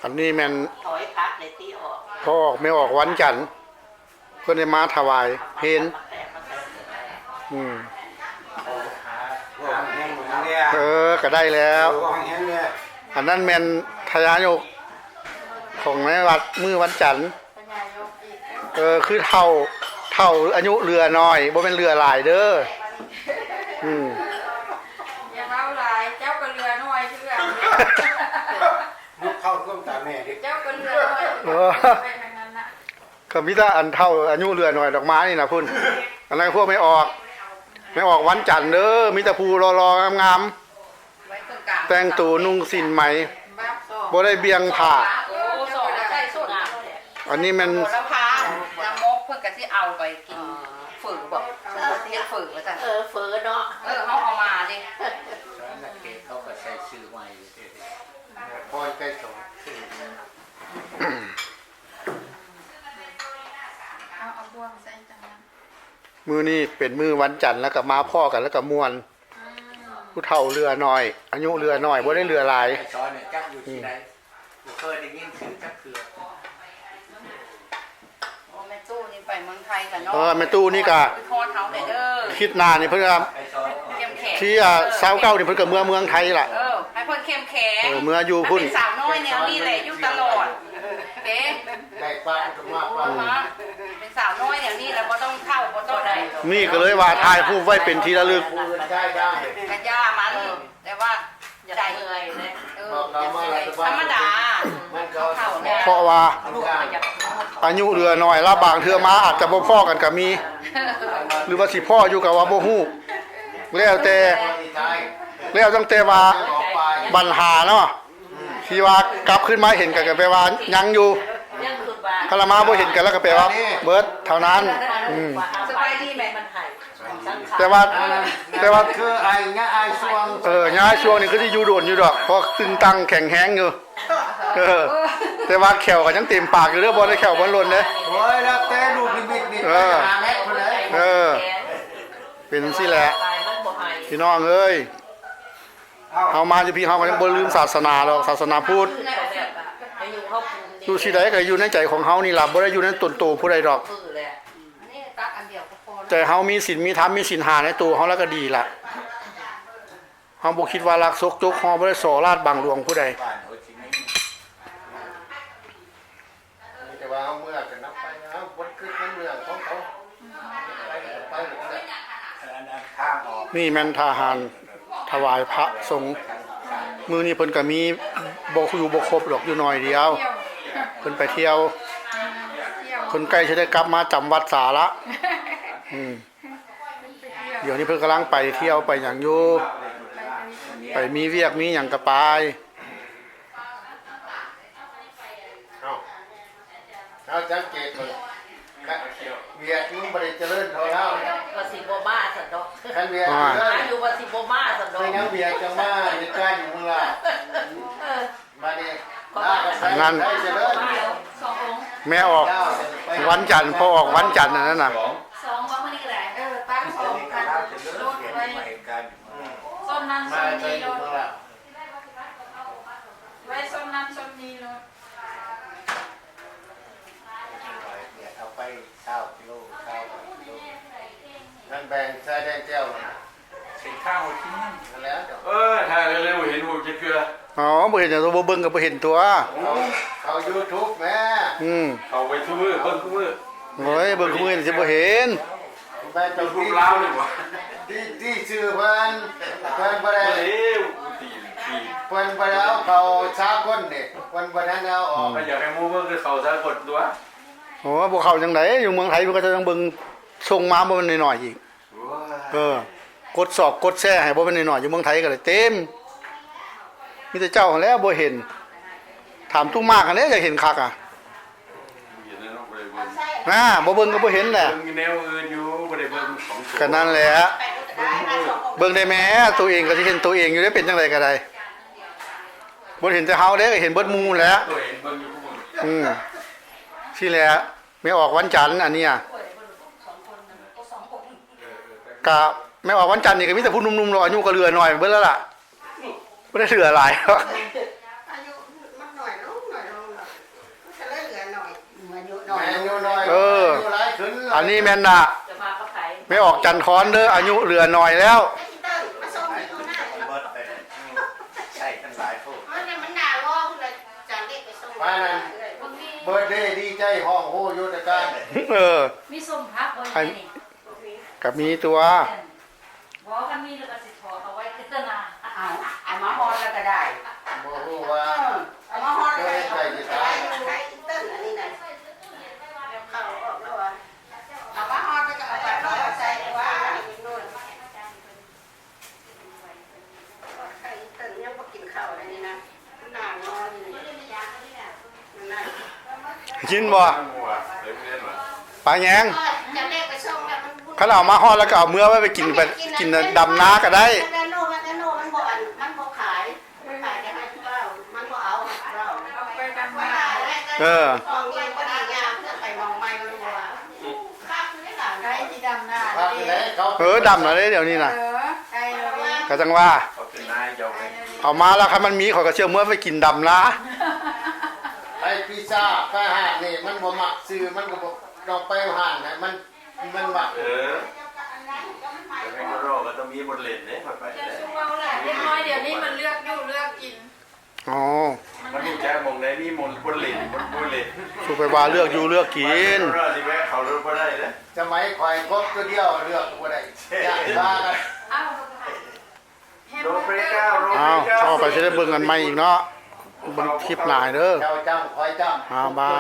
อันนี้แม่นถอยพักเลยที่ออก พอออกไม่ออกวันจันทร์เพื่อนได้มาถวายเพลอืมก็ได้แล้วอันนั้นแม่นทยายกของในวัดมือวันจันทร์คือเท่าอายุเรือน้อยบ่เป็นเรือหลายเด้ออย่าเล่าหลายเจ้าก็เรือน้อยเชื่อลูกเข้าร่วมตาแม่ดิเจ้าก็เรือน้อยไปทางนั้นนะก็มีแต่อันเท่าอายุเรือน้อยดอกไม้นี่นะพุ่นอันนั้นพวกไม่ออกวันจันทร์เด้อมีแต่ผู้รอๆงามๆแต่งตัวนุ่งสินไหมบ่ได้เบียงผ้าอันนี้มันละพาละมกเพื่อนกันที่เอาไปกินฝืนบอกที่ฝืนมาจ้ะเฟือเนาะเขาเอามาดิเขาก็ใช้ชื่อใหม่พ่อใกล้สองเอาบ่วงใส่จังนั้นมือนี่เป็นมือวันจันทร์แล้วก็มาพ่อกันแล้วก็ม่วนผู้เฒ่าเรือน้อยอายุเรือน้อยบ่ได้เรือหลายซอยเนี่ยจักอยู่ที่ไหนเคยได้ยินชื่อจักคือแม่ตู้นี่ไปเมืองไทยกันเนาะแม่ตู้นี่ก็ทอดเท้าเลยเด้อคิดนานนี่เพิ่นก็ที่29นี่เพิ่นก็เมืองไทยล่ะให้เพิ่นเข้มแข็งเมื่ออยู่พุ่นสาวน้อยแนวนี้แหละอยู่ตลอดเด้ได้ป้าก็มาเป็นสาวน้อยแนวนี้แล้วบ่ต้องเข้าบ่ต้องได้นี่ก็เลยว่าทายผู้ไว้เป็นที่ระลึกได้กระย่ามันแต่ว่าใจเลยธรรมดาเพราะว่าอายุเรือน้อยละบางเทื่อมาอาจจะบ่พ้อกันก็มีหรือว่าสิพ่ออยู่กับว่าบ่ฮู้แล้วตั้งแต่ว่าปัญหาเนาะที่ว่ากลับขึ้นมาเห็นกันก็แปลว่ายังอยู่ถ้าละมาบ่เห็นกันแล้วก็แปลว่าเบิดเท่านั้นสบายดีแม่มันให้แต่ว่าคือไอ้ง่ายช่วงง่ายช่วงนี่คือสิอยู่โดนอยู่ดอกเพราะตึงตังแข็งแฮงอยู่แต่ว่าแขวก็ยังเต็มปากอยู่เด้อบ่ได้แขวบ่ล้นเด้โอ้ยแล้วแต่ลูกนิมิตนี่5 เมตรพุ่นเลยเป็นจังซี่แหละพี่น้องเอ้ยเฮามาอยู่พี่เฮาก็ยังบ่ลืมศาสนาหรอกศาสนาพุทธอยู่ที่ใดก็อยู่ในใจของเฮานี่ล่ะบ่ได้อยู่ในตนโตผู้ใดดอกแต่เฮามีศีลมีธรรมมีศีล5ในตัวเฮาแล้วก็ดีล่ะเฮาบ่คิดว่ารักซกจกเฮาบ่ได้ส่อราดบังหลวงผู้ใดแต่ว่าเมื่อจะนับไปนะบ่คือเป็นเรื่องของเขานี่แม่นทหารถวายพระสงฆ์มื้อนี้เพิ่นก็มีบ่อยู่บ่ครบดอกอยู่หน่อยเดียวเพิ่นไปเที่ยวเพิ่นใกล้จะได้กลับมาจำวัดสาละเดี๋ยวนี้เพิ่นกำลังไปเที่ยวไปหยังอยู่ไปมีเวียกมีหยังก็ไปเอาจังเกตเลยเวียดมึงบ่ได้เจริญเท่าเราว่าสิบ่มาซั่นดอกคันเวียดอยู่ว่าสิบ่มาซั่นดอกยังเวียดจังมาในการอยู่มึงล่ะมานี่นั่นแม่ออกวันจันทร์พอออกวันจันทร์นั่นน่ะ2ว่ามื้อนี้แหละตั้ง2กันรถไว้ส้มนั้นส้มนี้รถไว้ส้มนั้นส้มนี้รถเอาไป9 กิโลนั่นแบ่งใส่แดงแก้วเส้นข้าวชิ้นนั่นแล้วถ้าเร็วๆเห็นหูจะเกลือบ่เห็นตัวบ่เบิ่งก็บ่เห็นตัวเขา YouTube แม่เขาไปทุกมื้อเบิ่งทุกมื้อโอ้ยเบิ่งทุกมื้อสิบ่เห็นไปจะรูปลาวนี่บ่ที่ชื่อเพิ่นบ่ได้เพิ่นบ่ได้เอาเขาชาคนนี่เพิ่นบ่ได้เอาออกอยากให้หมู่เบิ่งคือเขาซะกดตัวบ่เข้าจังได๋อยู่เมืองไทยเพิ่นก็จะต้องเบิ่งส่งมาบ่แม่นน้อยๆอีกกดสอบกดแช่ให้บ่แม่นน้อยๆอยู่เมืองไทยก็เลยเต็มมีแต่เจ้าแล้วบ่เห็นถามตุ้มมากอันนี้จะเห็นคักบ่เบิ่งก็บ่เห็นแหละแนวอื่นอยู่บ่ได้เบิ่งของก็นั่นแหละเบิ่งได้แม้ตัวเองก็สิเห็นตัวเองอยู่ได้เป็นจังไดก็ได้บ่เห็นแต่เฮาเด้ก็เห็นเบิดหมู่แหละตัวเองเบิ่งอยู่ที่แหละไม่ออกวันจันทร์อันนี้ก็ไม่ออกวันจันทร์นี่ก็มีแต่ผู้หนุ่มๆอายุก็เรือน้อยเบิดแล้วล่ะบ่ได้เหลือหลายอายุมันหน่อยเนาะหน่อย อันนี้แม่นน่ะ จะมาก็ไผ ไม่ออกจันทร์เด้ออายุเหลือหน่อยแล้ว ใช่ทั้งหลายพวก มันด่าร้องเลยจะเรียกไปส่ง มานั่นเบิร์ดเดย์ดีใจห้องโหโยตการ เออ มีส้มพักไว้นี่ กับมีตัว บอกกันมีแล้วก็สิขอเอาไว้พิจารณา เอามาฮอดแล้วก็ได้ บ่รู้ว่า เอามาฮอดแล้วก็ ใคร ได้ จะตาย ใช้อินเตอร์อันนี้นะเข้าออกแล้ววะเอามาฮอดแล้วก็เอาไปร้อยใส่ว่านู่นใช้อินเตอร์ยังบ่กินข้าวอันนี้นะหน้านอนนั่น กินบ่ ตั้งหัวเล่นเล่นว่ะ ปลาแยง จะเรียกไปส่งแล้วมัน เขาเอามาฮอดแล้วก็เอาเมื่อไว้ไปกินดำนาก็ได้ มันบ่ขายจะให้เปล่ามันบ่เอาเรา เอาไปกันมา เออ มองเงี้ยก็ดีงามเพื่อไปมองไม่รู้ว่าข้าคือได้หลาน ไก่ที่ดำหน้า พาไปไหนเขา เออดำแล้วเดี๋ยวนี้น่ะ ไก่เราเอง ก็จังว่า เขาเป็นนายเจ้าไง เอามาแล้วครับมันมีเขาก็เชื่อเมื่อไปกินดำนา ไอ้พิซซ่าไปห้างนี่มันบ่มักซื้อมันก็บ่ต้องไปห้างนะมันมัก แต่ให้เขารอก็ต้องมีบทเรียนเนี่ยไป จะ เนี่ย ชูเอาแหละเล็กน้อยเดี๋ยวนี้มันเลือกอยู่เลือกกิน อ๋อ มันดูแจ้งมองได้นี่มนบทเรียนบทเรียน สุไปว่าเลือกอยู่เลือกกิน รอที่แม่เขาเลือกบ่ได้เลย สมัยข่อยครบตัวเดียวเลือกบ่ได้อยากพากัน เอ้า โรเบก้าโร อ้าว เบก้า ต่อไปจะได้เบิ่งกันใหม่อีกเนาะเบิ่งคลิปหน้าเด้อ เจ้าจำข่อยจำ บาย